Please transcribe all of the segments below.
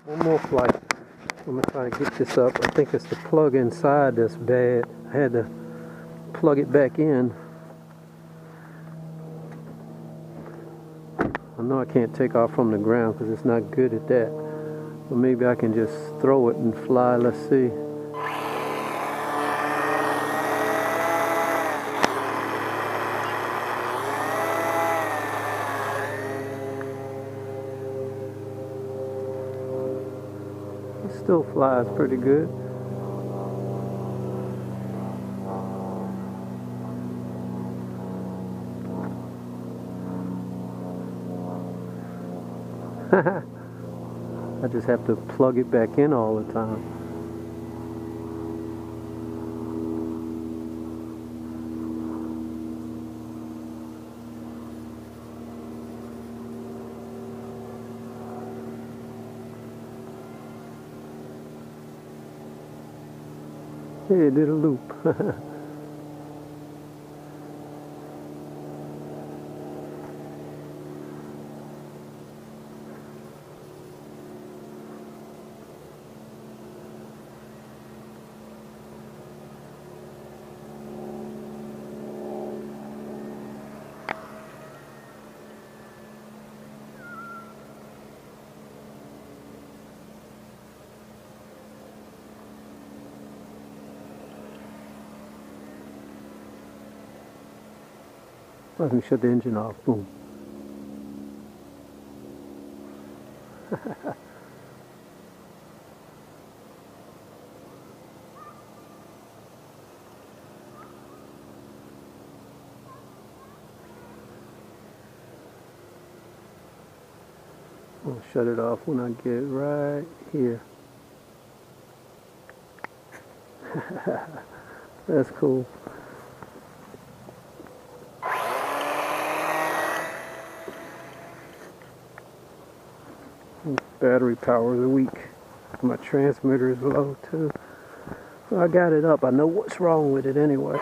One more flight. I'm gonna try to get this up. I think it's the plug inside that's bad. I had to plug it back in. I know I can't take off from the ground because it's not good at that. But maybe I can just throw it and fly. Let's see. It still flies pretty good. I just have to plug it back in all the time. Hey, it did a loop. Let me shut the engine off. Boom. I'll shut it off when I get right here. That's cool. Battery power is weak. My transmitter is low too. Well, I got it up. I know what's wrong with it anyway.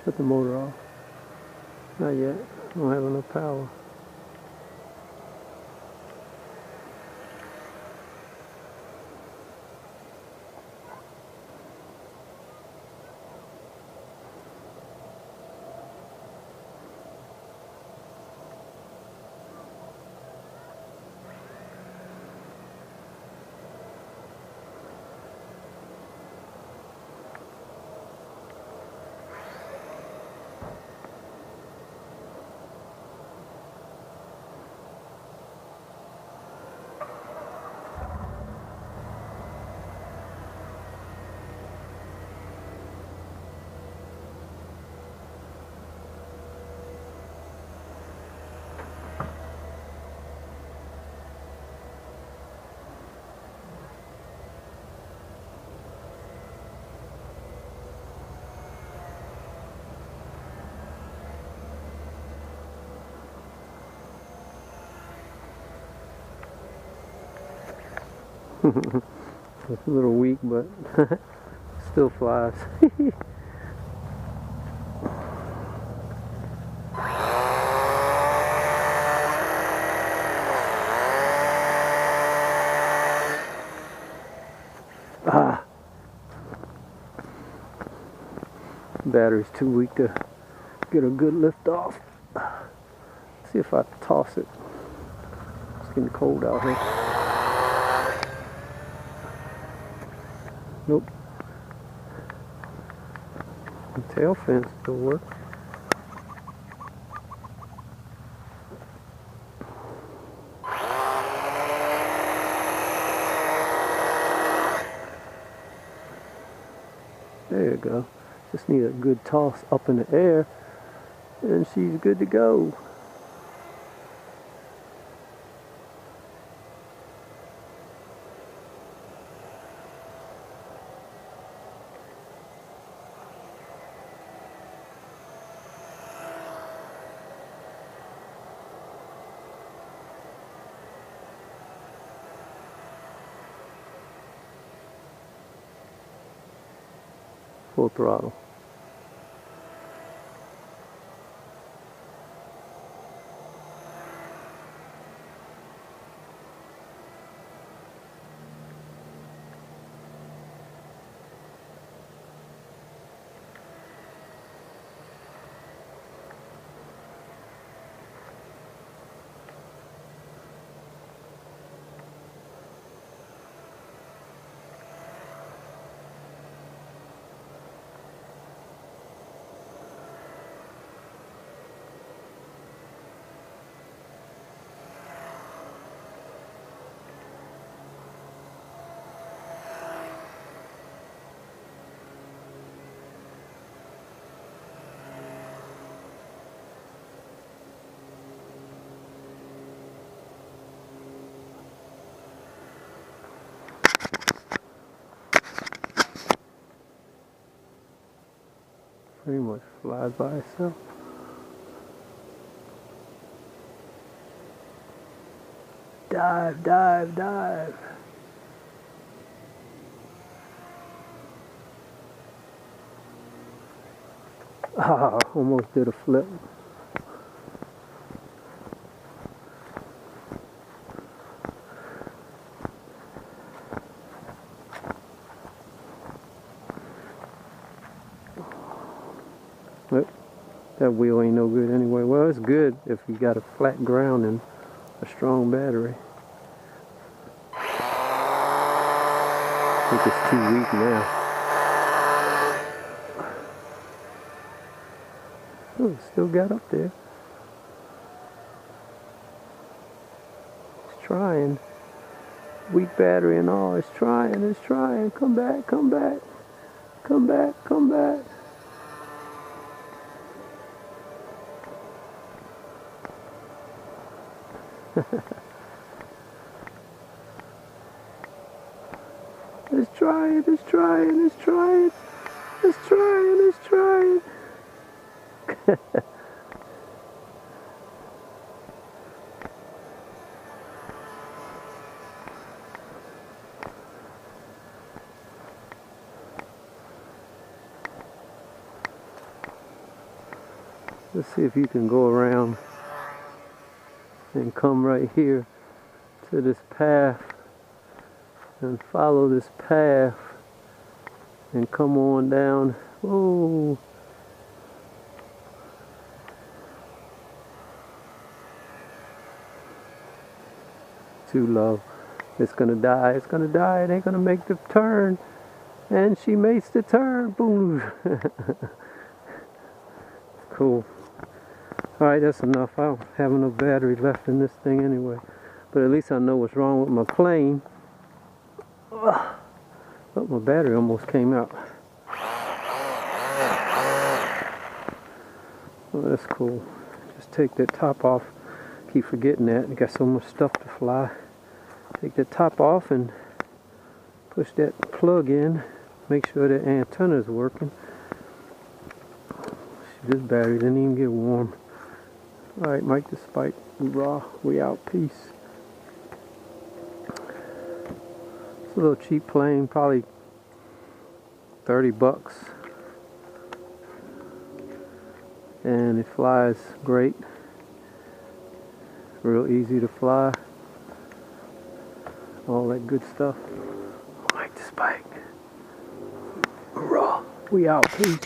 Shut the motor off. Not yet. I don't have enough power. It's a little weak, but still flies. Battery's too weak to get a good lift off. Let's see if I toss it. It's getting cold out here. Nope. The tail fin still works. There you go. Just need a good toss up in the air and she's good to go. Full throttle. Pretty much flies by itself. Dive, dive, dive. Ah, almost did a flip. But that wheel ain't no good anyway. Well, it's good if you got a flat ground and a strong battery. I think it's too weak now. Oh, it still got up there. It's trying. Weak battery and all. It's trying, it's trying. Come back, come back. Come back, come back. It's trying, it's trying, it's trying, it's trying, it's trying. Let's see if you can go around and come right here to this path and follow this path and come on down. Whoa. Too low. It's gonna die. It's gonna die. It ain't gonna make the turn. And she makes the turn. Boom. Cool. Alright, that's enough. I don't have enough battery left in this thing anyway. But at least I know what's wrong with my plane. Oh, my battery almost came out. Oh, that's cool. Just take that top off. Keep forgetting that. I got so much stuff to fly. Take the top off and push that plug in. Make sure that antenna is working. This battery didn't even get warm. Alright, Mike the Spike. Raw. We out. Peace. It's a little cheap plane, probably 30 bucks. And it flies great. Real easy to fly. All that good stuff. Mike the Spike. Raw. We out. Peace.